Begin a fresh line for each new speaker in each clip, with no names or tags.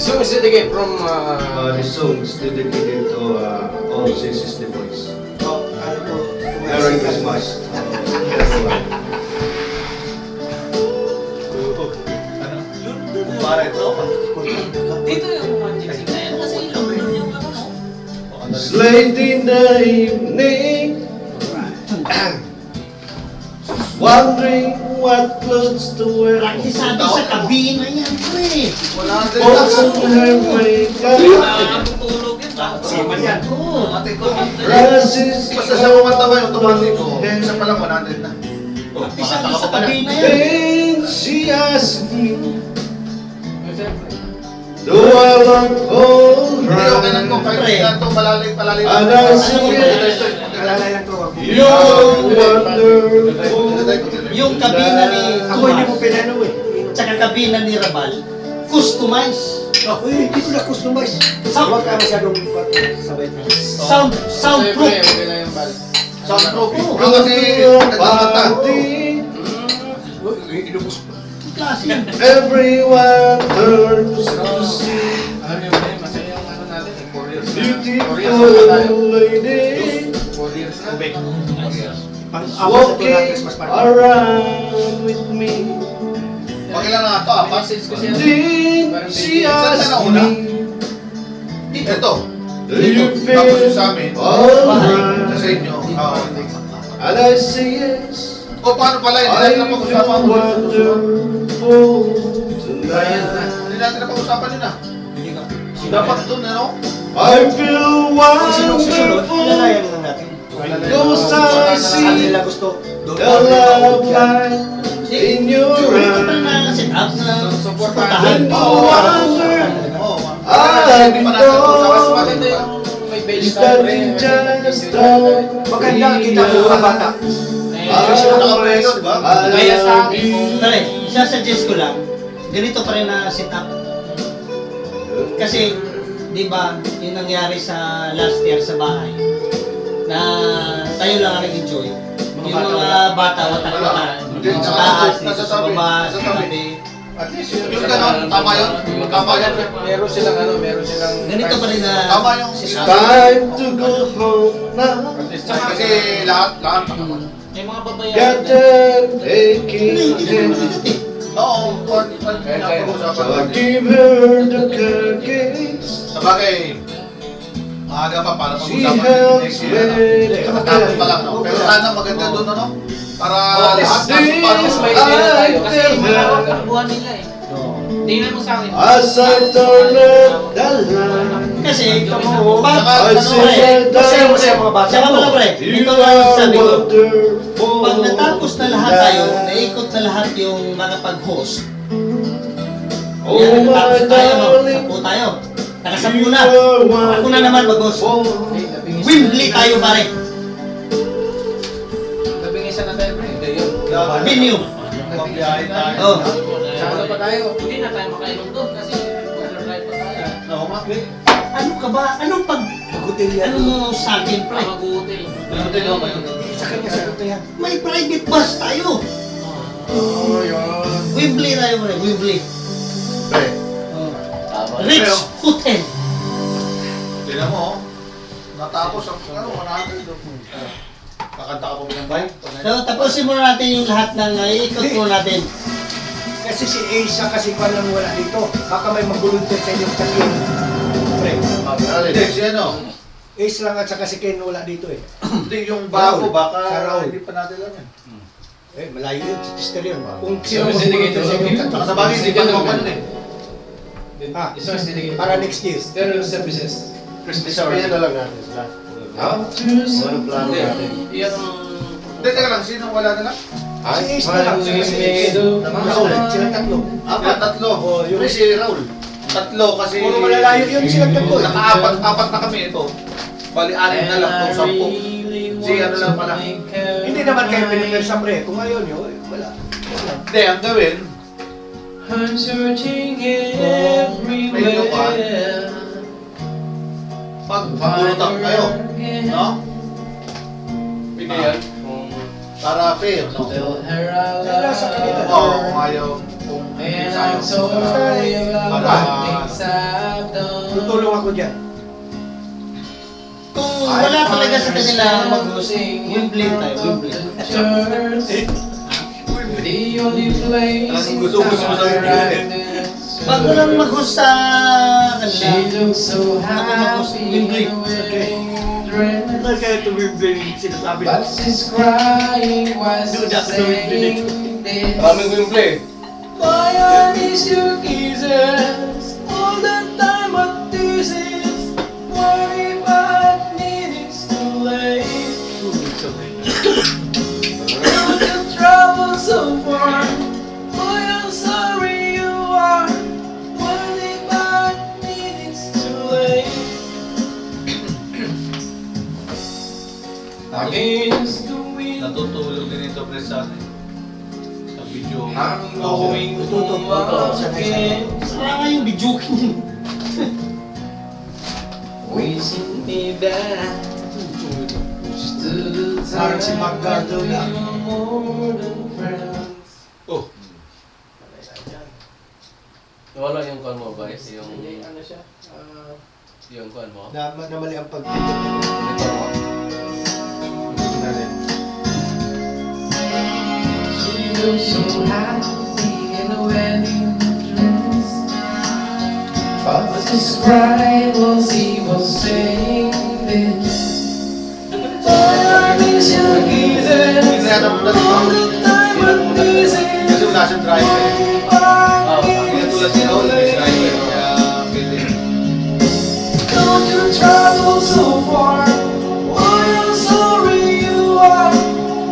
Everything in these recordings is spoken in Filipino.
song is dedicated from
This song is dedicated to all CCSD boys.
Oh, ano po?
Merry Christmas.
Para ito.
Dito yung magic na yan kasi London yung ano mo.
It's late in the evening, wondering what clothes to wear.
Lagi sabi sa kabina yan, pre.
Wala din
What's in her makeup?
Nakakatulog yun ba?
Siman yan. Oo.
Automatic ko.
Glasses
Basta sa kumanta ba yung automatic ko? Isa pa lang 100 na.
Lagi sabi sa kabina yan.
Then she asked me, do I want all
Hindi okay lang ko.
right?
Kahit ganito malalim.
And I said,
Alalay lang ko.
you're wonderful.
Yung kabina ni
Ako hindi mo pinano eh.
tsaka kabina ni Rabal, customize.
Uy, hindi ko na customize. Huwag ka masyadong sabay na.
Soundproof.
Okay na yung bal.
Soundproof.
Oo.
Yung kasi nagkakanta.
Inubos pa.
Klase.
Everyone turns to see
Alam niyo ba yun, masaya yung ano natin, 4 years na. 4 years na tayo.
beautiful lady
4 years na.
Pang-awas na ito na
walking
Christmas party.
around with me.
Pakilan na nga ito, apat.
Message ko siya.
Then she asked me,
Ito.
do you
Tapos yung sa amin.
feel alright?
Ito sa inyo. Oo.
And I say yes,
O paano pala, hindi
I
natin na
feel
pag-usapan.
wonderful tonight.
Hindi natin na pag-usapan yun ah. Dapat doon, ano?
I feel
Kung sinong susunod,
wonderful.
ilalayan lang natin.
Those I
Saan
see
nila gusto? Doon
the
pa rin
love
ako dyan.
light in your
Ito pa
eyes.
na set up na
Supportahan.
And no
Oo.
wonder
Oo.
I
Hindi pa natin
Mas
know
maganda yung may page
is
tayo
that
rin.
it just don't
Maganda kita mo mga bata.
Naka-payload ba?
Kaya sa akin,
Pare, sasuggest ko lang, ganito pa rin na set up. Kasi, di ba, yung nangyari sa last year sa bahay, na tayo lang ang nag-enjoy. Yung mga bata, watak-watak.
Hindi,
Sa taas, dito
nasa
sa
tabi.
baba,
Nasa
sa
tabi.
tabi.
at least yun.
Yung ganon, tama yun. Tama yun.
Meron silang ano, meron silang...
Ganito pa rin na
Tama yung
set
it's
up.
time to go home now.
At least
Kasi lahat tama.
May mga
Got
babayaran na.
that
Hindi,
aching
hindi
head.
naman bigat eh.
Oo,
So I
pag-usapan.
give her the cookies.
Sabagay, maaga pa para
She
pag-usapan
helps
next
me.
year. Nakatapos pa lang, no? Pero sana maganda doon, ano? Para lahat
This
pasok pa, no?
may idea na tayo. Kasi
Mga takbuhan nila eh. Tingnan mo sa akin.
As I turn up the light,
Kasi,
Saka,
pag,
I
ano,
say
pre,
Masaya mo sa mga bata
saka
mo.
pala pre,
you
ito lang
are
sabi ko,
wonderful.
pag natapos na lahat tayo, naikot na lahat yung mga pag-host,
Oh
yan,
my
natapos tayo, no?
darling,
Sampu tayo. Nakasampu
you
na.
are
Ako na naman mag-host.
wonderful.
Wembley tayo pare.
Labing isa na tayo, pre. Hindi yun.
Venue.
Magbiyahe tayo.
Oh.
Saan pa tayo?
Hindi na tayo makainom doon kasi water ride pa tayo.
Oo nga, pre.
Ano ka ba? Anong pag...
Hotel yan.
Ano mo sa akin, pre?
Mag-hotel.
Sa kanya sa hotel yan.
May private bus tayo.
Oh, yun.
Wembley tayo, pre. Wembley.
Pre,
Oh. Rich Hotel.
tingnan mo, oh. Natapos ang, ano, 100 doon. Kakanta ka pa binambay?
So, tapusin muna natin yung lahat ng iikot muna natin.
Kasi si Ace kasi pa lang wala dito. Baka may mag-volunteer sa inyong tatlong. Pre,
Hindi, si ano?
Ace lang at saka si Ken wala dito eh.
Hindi, yung bago,
Sa
baka
Raul.
hindi pa natin alam yan.
Eh, malayo yun, si Chester yun. Kung sino
So,
mag-volunteer sa inyong
Saka
tatlong.
sa bagay, hindi pa naman pa nun eh.
Ah,
Isa mas dedicated.
para next year.
Funeral services. Christmas
Sabihin
hour.
na lang natin sila.
How to
Anong plano natin?
Yung...
Hindi, teka lang, sino wala na lang?
Si Ace na lang, saka si Ace. Raul, silang tatlo.
Apat, tatlo.
Oh, yung...
Pre, si Raul.
Tatlo kasi...
Puro malalayo yun silang tatlo eh.
Naka-apat na kami ito. Bali, 6 na lang itong 10. Si ano lang pala.
Hindi naman kayo pinipir sa pre. Kung ayaw nyo, eh, wala.
Hindi, ang gawin,
I'm searching
may lupa.
everywhere.
Pag pulutan kayo, no?
Pwede yan.
Para fair, no?
Tell her I
Kaya sa kanila.
love
Oo,
her.
kung ayaw, kung hindi
And
sa'yo.
I'm sorry about
Para-
things I
ako dyan.
Kung wala talaga sa kanila mag-host, Wembley tayo, Wembley.
Gusto mo sa
Pag walang mag-host sa kanila, ako mag-host, Wembley.
Saan kaya ito Wembley sinasabi?
Duda sa Wembley.
Maraming Wembley.
Boy, I miss your kisses all the time, but this is worry about me, it's too late. Don't you travel so far? Boy, I'm sorry you are worry about me, it's too late. Against the wind.
Natutulog din ito pre sa akin. Sa video.
I'm
going
Tututok mo ito.
Sara nga yung bijukin.
Wishing me back to the
Parang si Maggardo na.
more than friends.
Oh,
Wala yung kuan mo ba? Yung
Ano siya?
yung kuan mo?
Namali ang pag...
Monitor mo?
She looks so happy in a wedding dress, but the scribe was evil saying this. Boy, I miss your kisses all the time, but this
kasi
is
wala siyang driver. Kaya tulad si Raul, may driver. Kaya pwede.
don't you travel so far? Why I'm sorry you are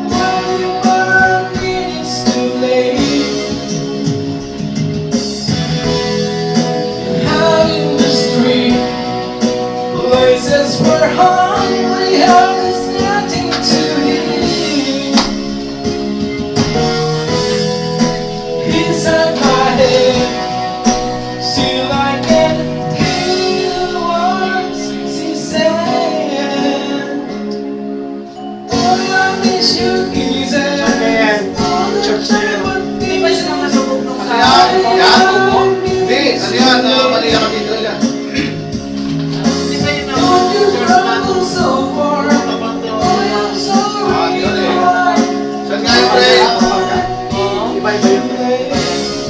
worried about me, it's too late. Out in the street, places where hungry heart is nothing to eat. Inside my head, still I can hear the words she said. Boy, I miss your kisses all the time, but this
Yan, yan. Hindi, ano yan? Mali ang cathedral yan.
don't you travel so far? Boy, I'm sorry
yun
you
eh.
are
Saan nga yun, pre?
Iba-iba yun.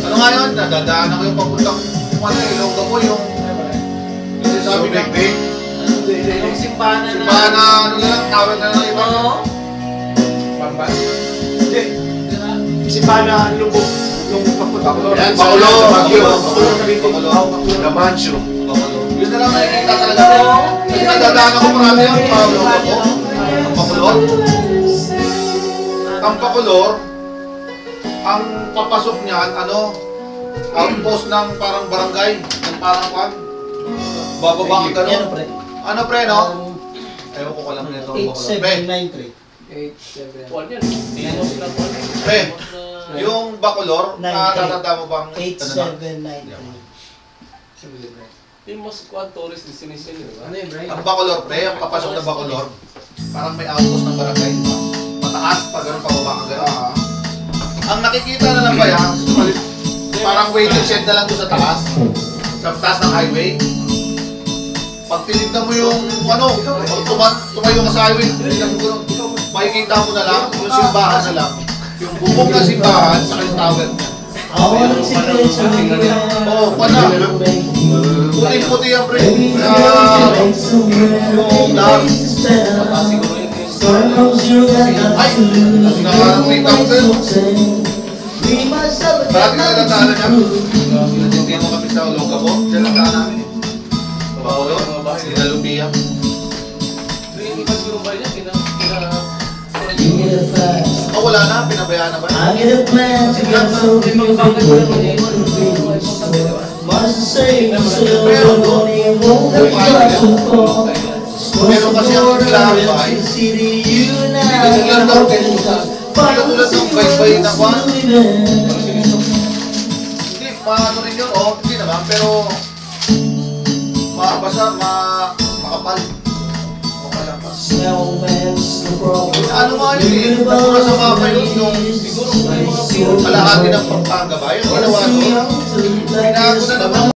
Ano nga yun? Nadadaanan ko yung papuntang ano eh, Ilonggo po yung sabi ng big.
yung simbahan na
Simbahan na ano lang, tawag na lang iba.
Pamban.
Hindi. Si Pana lubog yung papunta ko.
Yan, Bacolod, Baguio.
Bacolod na rin.
Bacolod.
Lamancho.
Yun na lang nakikita talaga ko. Kasi nadadaanan ko marami yung Ilonggo po. Ang Bacolod. Ang Bacolod, ang papasok niyan, ano, outpost ng parang barangay, ng parang kwan. Bababa ka
Yan
gano'n.
pre.
Ano pre, no? Ewan ko lang nito. Pre,
8793.
Kuan yan. Timos na kuan.
Pre,
Timos na...
yung Bacolod, natatanda mo bang?
8793.
Timos kuan tourist destination yun, di ba?
Ang Bacolod, pre, ang papasok na Bacolod, parang may outpost ng barangay, di ba? Mataas, pag gano'n pababa ka gano'n. Ang nakikita na lang ba yan, parang waiting shed na lang doon sa taas ng highway. Pag tinignan mo yung ano, pag tumayo ka sa highway, tinignan mo gano'n, makikita mo na lang, yung simbahan na lang. Yung bubong na simbahan, sa yung tower niya. Oo, pala. Puting-puti yan, pre. Yung lahat.
Siguro yun eh.
Ay, nakakita ko kayo. Parati na natala niya. Hindi mo kami sa Olonga po. Diyan ang daan namin eh. Bacolod, Sinalubia.
Pero yung iba siguro ba niya,
Oh, wala na, pinabayaan na ba? Meron kasi ang lahat ba ay hindi tulad ng bay-bay na kwan. Hindi, maano rin yun, hindi naman, pero basta makapal. Ano nga yun eh, natura sa mapa yun yung siguro kalahati ng Pampanga ba? Yung ginawa ko, binago na naman.